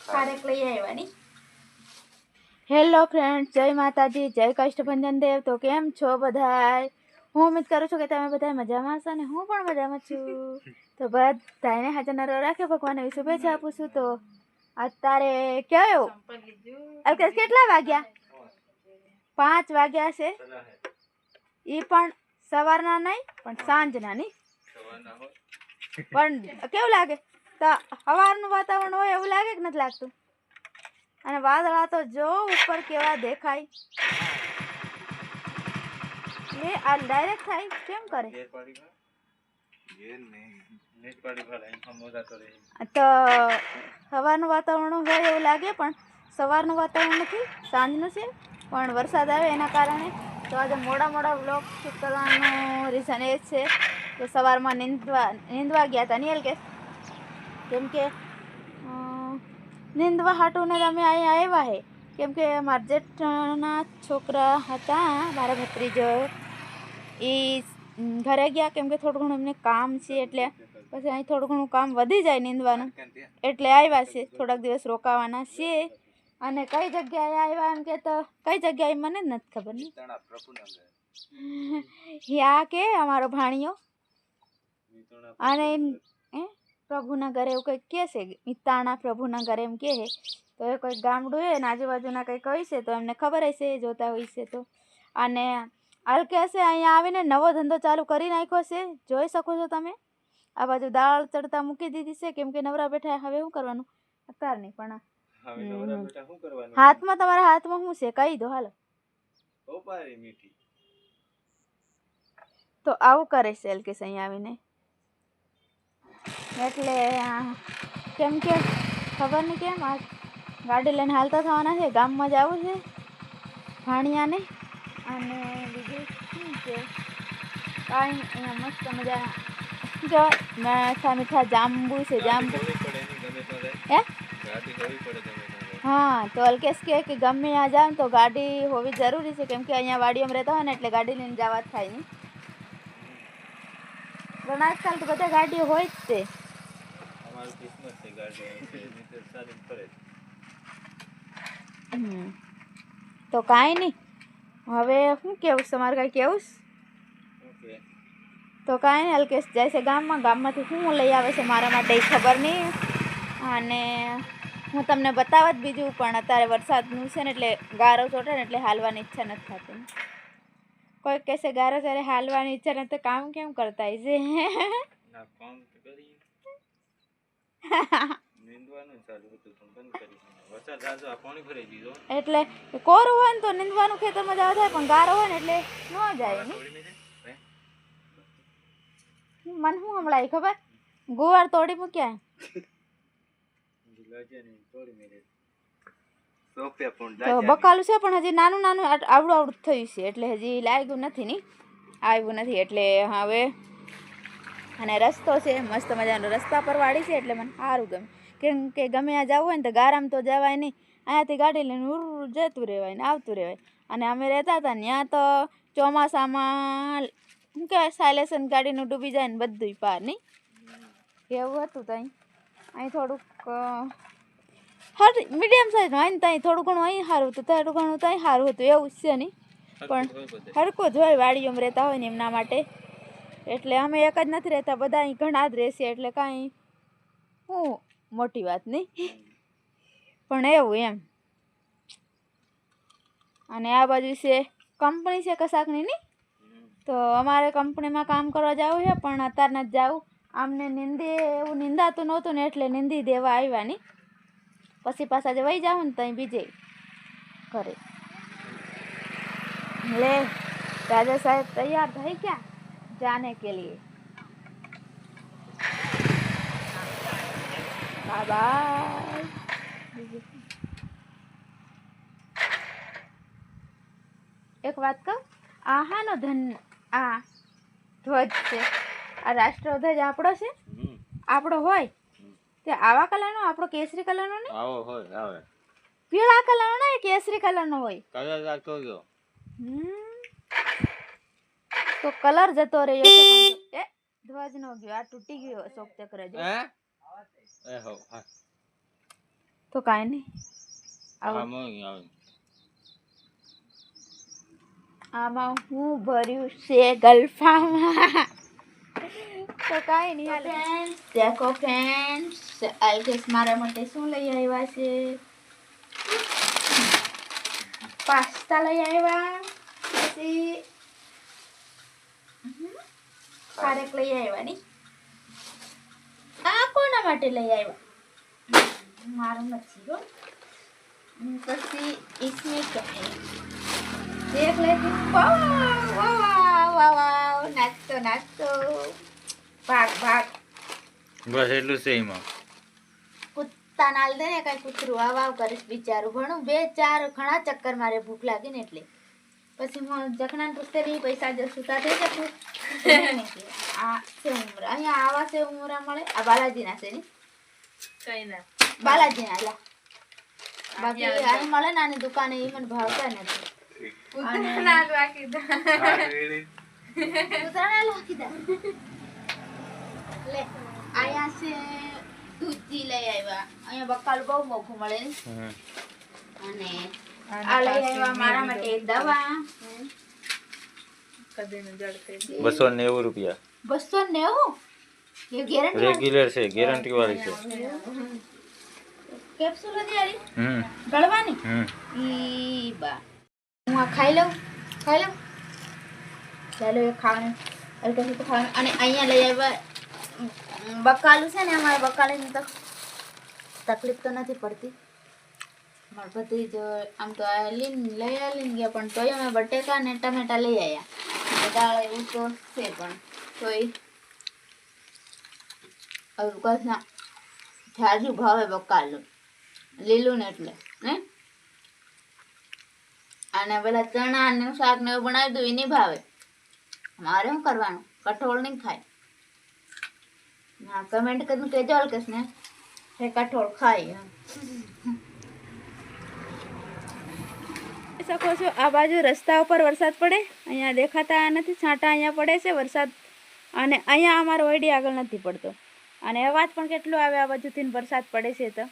ખારેક લઈ આવવાની. Hello friend, જય માતાજી, જય કષ્ટભંજન દેવ. તો કેમ છો બધાય? હું ઉમ્મીદ કરું છું કે તમે બધા મજામાં હશો અને હું પણ મજામાં છું. તો બધાને હાજર નરો રાખે ભગવાન એવી શુભેચ્છા આપું છું. તો અત્યારે કયો અત્યારે કેટલા વાગ્યા? 5 વાગ્યા છે. એ પણ સવારના નહીં પણ સાંજના નહીં. પણ કેવું લાગે? તો સવારનું વાતાવરણ હોય એવું લાગે કે નથી લાગતું? અને વાદળા તો જો ઉપર કેવા દેખાય. એ આ ડાયરેક્ટ થાય કેમ કરે? તો સવારનું વાતાવરણ હોય એવું લાગે પણ સવારનું વાતાવરણ નથી, સાંજનું છે. પણ વરસાદ આવે એના કારણે તો આજે મોડા વ્લોગ શૂટ કરવાનું રીઝન એ છે કે સવારમાં નીંદવા ગયા હતા નિયલ કે કેમ કે નીંદવા હાટુને તમે અહીંયા આવ્યા હે કેમ કે મારા જેઠના છોકરા હતા, મારા ભત્રીજો, એ ઘરે ગયા કેમ કે થોડું ઘણું એમને કામ છે. એટલે પછી અહીં થોડું ઘણું કામ વધી જાય નીંદવાનું, એટલે આવ્યા છે. થોડાક દિવસ રોકાવાના છે. અને કઈ જગ્યાએ આવ્યા એમ કે તો કઈ જગ્યાએ મને જ નથી ખબર. યા કે અમારો ભાણિયો અને પ્રભુના ઘરે એવું કંઈક કહે છે, મિતાણા પ્રભુના ઘરે એમ કહે છે. તો એ કંઈક ગામડું છે ને આજુબાજુના કંઈક હોય છે, તો એમને ખબર હશે, જોતા હોય છે. તો અને હાલ કહેશે અહીંયા આવીને નવો ધંધો ચાલુ કરી નાખ્યો છે, જોઈ શકો છો તમે. આ બાજુ દાળ ચડતા મૂકી દીધી છે કેમ કે નવરા બેઠા. હવે શું કરવાનું અત્યારે નહીં પણ હાથમાં, તમારા હાથમાં શું છે કહી દો હાલો. તો આવું કરે છે એલકેશ અહીંયા આવીને. એટલે કેમ કે ખબર નહીં કેમ આ ગાડી લઈને હાલતા થવાના છે. ગામમાં જવું છે ભાણિયાને. અને બીજું શું છે કાંઈ અહીંયા મસ્ત મજા જો મીઠા જાંબુ છે. જાંબુ હે હા, તો અલ્કેશ કે ગમે ત્યાં જાવ તો ગાડી હોવી જરૂરી છે કેમ કે અહીંયા વાડીઓમાં રહેતા હોય ને એટલે ગાડી લઈને જવા જ થાય નહીં. પણ આજકાલ તો બધા ગાડીઓ હોય જ તે. તો કાંઈ નહીં. હવે શું કેવું તમારે કાંઈ કેવું? તો કાંઈ નહીં, અલ્કેશ જાય છે ગામમાં. ગામમાંથી શું લઈ આવે છે મારા માટે એ ખબર નહીં. અને હું તમને બતાવત બીજું, પણ અત્યારે વરસાદનું છે ને એટલે ગારો ચોટે ને એટલે હાલવાની ઈચ્છા નથી થતી. કોઈ કહેશે ગારો ત્યારે હાલવાની ઈચ્છા નથી, કામ કેમ કરતા હશે? એટલે કોરું હોય ને તો નીંદવાનું ખેતરમાં જવા થાય, પણ ગારો હોય ને એટલે ન જાય. મને શું હમણાં ખબર, ગુવાર તોડી મૂક્યા તો બકાલું છે પણ હજી નાનું આવડું થયું છે એટલે હજી લાગ્યું નથી ને આવ્યું નથી. એટલે હવે અને રસ્તો છે મસ્ત મજાનો, રસ્તા પર વાળી છે એટલે મને સારું ગમે. કેમ કે ગમે ત્યાં જવું હોય ને તો ગારામાં તો જવાય નહીં, અહીંયાથી ગાડી લઈને જતું રહેવાય ને આવતું રહેવાય. અને અમે રહેતા હતા ત્યાં તો ચોમાસામાં શું કહેવાય સાયલેશન ગાડીનું ડૂબી જાય ને બધું પાર નહીં એવું હતું. તો અહીં થોડુંક મીડિયમ સાઈઝનું અહીં ત્યાં થોડું ઘણું અહીં સારું હતું, થોડું ઘણું ત્યાં સારું હતું એવું છે નહીં. પણ હરકો જ હોય વાડીઓમાં રહેતા હોય ને એમના માટે. એટલે અમે એક જ નથી રહેતા, બધા અહીં ઘણા જ રહેશે એટલે કાંઈ શું મોટી વાત નહીં, પણ એવું એમ. અને આ બાજુ છે કંપની છે કશાકની નહીં, તો અમારે કંપનીમાં કામ કરવા જવું છે પણ અત્યારે નથી જવું. આમને એવું નિંદાતું નહોતું ને એટલે નિંદી દેવા આવ્યા નહીં. પછી પાછા જે વહી જાવ ને ત્યાં બીજે ઘરે. લે રાજા સાહેબ તૈયાર થઈ ગયા जाने के लिए. Bye bye. એક વાત કહું, આહાનો આ ધ્વજ છે, આ રાષ્ટ્રધ્વજ આપણો છે, આપણો હોય તે આવા કલરનો, આપણો કેસરી કલરનો નહીં, આવો હોય આવે પીળા કલરનો નહીં, કેસરી કલરનો હોય. કલર રાખતો ગયો તો કલર જતો રહ્યો છે પણ એ ધ્વજ નો ગયો, આ તૂટી ગયો અશોક ચક્ર જો. તો કાંઈ નહીં. આમાં હું ભર્યું છે ગલ્ફામાં. તો કાંઈ નહીં હાલ ફ્રેન્ડ્સ. દેખો ફ્રેન્ડ્સ, અલ્કેશ મારા માટે શું લઈ આવ્યા છે. પાસ્તા લઈ આવ્યા, પછી ખારેક લઈ આવ્યા ની. આ કોના માટે લઈ આવ્યા? મારું નથી હો. પછી इसमें क्या है देख लेती हूँ. वाह वाह वाह वाह, नाचतो नाचतो भाग भाग. બસ એટલું છે એમાં. કૂદતા નાલ દે ને કઈ કૂતરું આવ આવ કરે બિચારું. ઘણું 2-4 ઘણા ચક્કર મારે ભૂખ લાગી ને એટલે પછી હું જખણાને પૂછતે રહી પૈસા જો સુતા થઈ જતું. આ છે ઉમરા, અહીંયા આવા છે ઉમરા મળે. આ બાલાજીના છે ને કઈ ના બાલાજીના લા. બાકી અહીં મળે ને આની દુકાને એ મને ભાવતા નથી. કૂતરા રાખી દે. કૂતરાના લાખી દે. લે અહીંયા છે દૂધી લઈ આવ્યા. અહીંયા બકાલ બહુ મોંઘું મળે ને. અને આ લઈ આવ્યા મારા માટે દવા. કદીનું જળ થઈ 290 રૂપિયા 290. એ ગેરંટી રેગ્યુલર છે, ગેરંટી વાળી છે. કેપ્સ્યુલ હતી આરી ગળવાની. ઈ બા હું આ ખાઈ લઉં. ચાલો એ ખાવાનું હલકા હલકા ખાવાનું. અને અહીંયા લઈ આવ્યા બકાલું છે ને. અમારે બકાલીની તો તકલીફ તો નથી પડતી. મારે બધી જ આમ તો લઈ ગયા પણ તોય અમે બટેકા ને ટમેટા લઈ આવ્યા. દાળ એવું તો છે પણ તોય કસ ના જાજુ ભાવે બકાલું લીલું ને એટલે ને. અને પેલા ચણા ને શાક ને એવું બનાવી દઉં એ નહીં ભાવે. મારે શું કરવાનું? કઠોળ નહીં ખાય. હા કમેન્ટ કરીને કહેજો અલ્કેશ ને એ કઠોળ ખાય. શકો છો આ બાજુ રસ્તા ઉપર વરસાદ પડે. અહીંયા દેખાતા નથી, છાંટા અહીંયા પડે છે વરસાદ. અને અહીંયા અમારો ઓયડી આગળ નથી પડતો. અને અવાજ પણ કેટલો આવે આ બાજુથી વરસાદ પડે છે તો.